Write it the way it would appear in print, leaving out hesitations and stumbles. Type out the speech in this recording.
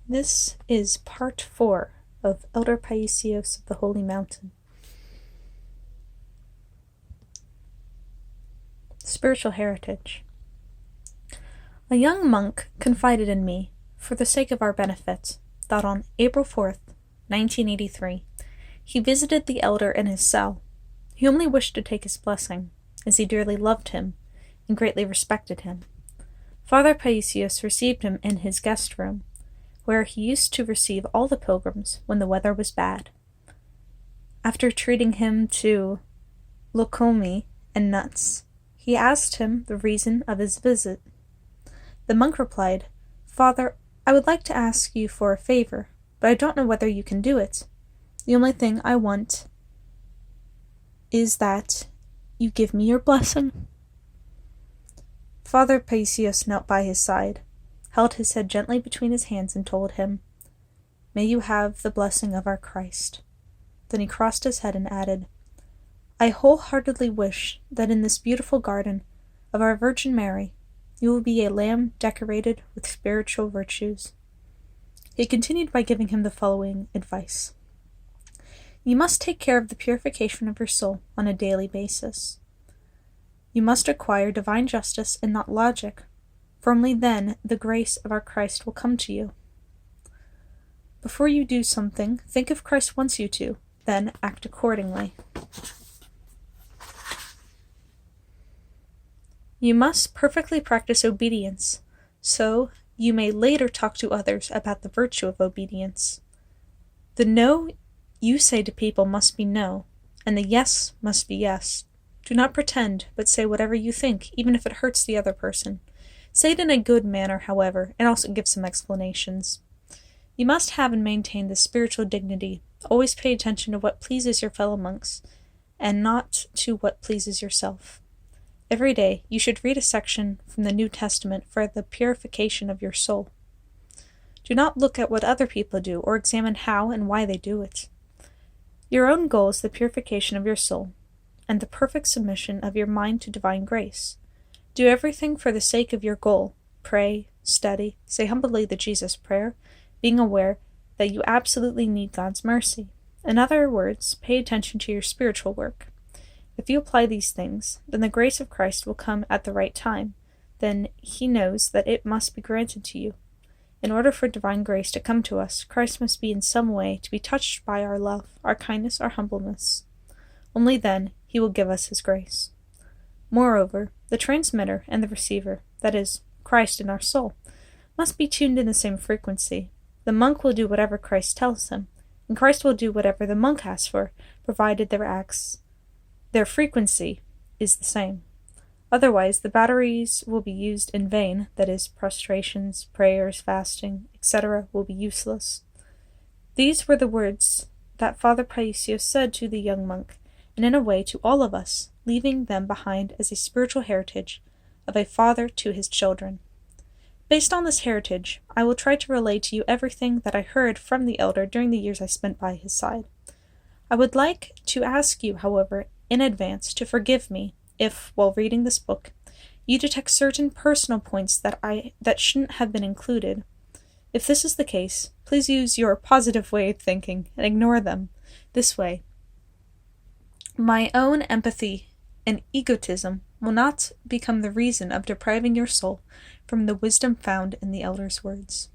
This is part 4 of Elder Paisios of the Holy Mountain. Spiritual Heritage. A young monk confided in me, for the sake of our benefit, that on April 4th, 1983, he visited the elder in his cell. He only wished to take his blessing, as he dearly loved him and greatly respected him. Father Paisios received him in his guest room, where he used to receive all the pilgrims when the weather was bad. After treating him to lokomi and nuts, he asked him the reason of his visit. The monk replied, "Father, I would like to ask you for a favor, but I don't know whether you can do it. The only thing I want is that you give me your blessing." Father Paisios knelt by his side, held his head gently between his hands, and told him, "May you have the blessing of our Christ." Then he crossed his head and added, "I wholeheartedly wish that in this beautiful garden of our Virgin Mary you will be a lamb decorated with spiritual virtues." He continued by giving him the following advice. "You must take care of the purification of your soul on a daily basis. You must acquire divine justice and not logic, for only then the grace of our Christ will come to you. Before you do something, think if Christ wants you to, then act accordingly. You must perfectly practice obedience, so you may later talk to others about the virtue of obedience. The no you say to people must be no, and the yes must be yes. Do not pretend, but say whatever you think, even if it hurts the other person. Say it in a good manner, however, and also give some explanations. You must have and maintain this spiritual dignity. Always pay attention to what pleases your fellow monks, and not to what pleases yourself. Every day you should read a section from the New Testament for the purification of your soul. Do not look at what other people do, or examine how and why they do it. Your own goal is the purification of your soul, and the perfect submission of your mind to divine grace. Do everything for the sake of your goal. Pray, study, say humbly the Jesus prayer, being aware that you absolutely need God's mercy. In other words, pay attention to your spiritual work. If you apply these things, then the grace of Christ will come at the right time. Then he knows that it must be granted to you. In order for divine grace to come to us, Christ must be in some way to be touched by our love, our kindness, our humbleness. Only then he will give us his grace. Moreover, the transmitter and the receiver, that is, Christ in our soul, must be tuned in the same frequency. The monk will do whatever Christ tells him, and Christ will do whatever the monk asks for, provided their frequency is the same. Otherwise, the batteries will be used in vain, that is, prostrations, prayers, fasting, etc. will be useless. These were the words that Father Paisios said to the young monk, and in a way to all of us, leaving them behind as a spiritual heritage of a father to his children. Based on this heritage, I will try to relay to you everything that I heard from the elder during the years I spent by his side. I would like to ask you, however, in advance to forgive me if, while reading this book, you detect certain personal points that shouldn't have been included. If this is the case, please use your positive way of thinking and ignore them. This way, my own empathy and egotism will not become the reason of depriving your soul from the wisdom found in the elder's words.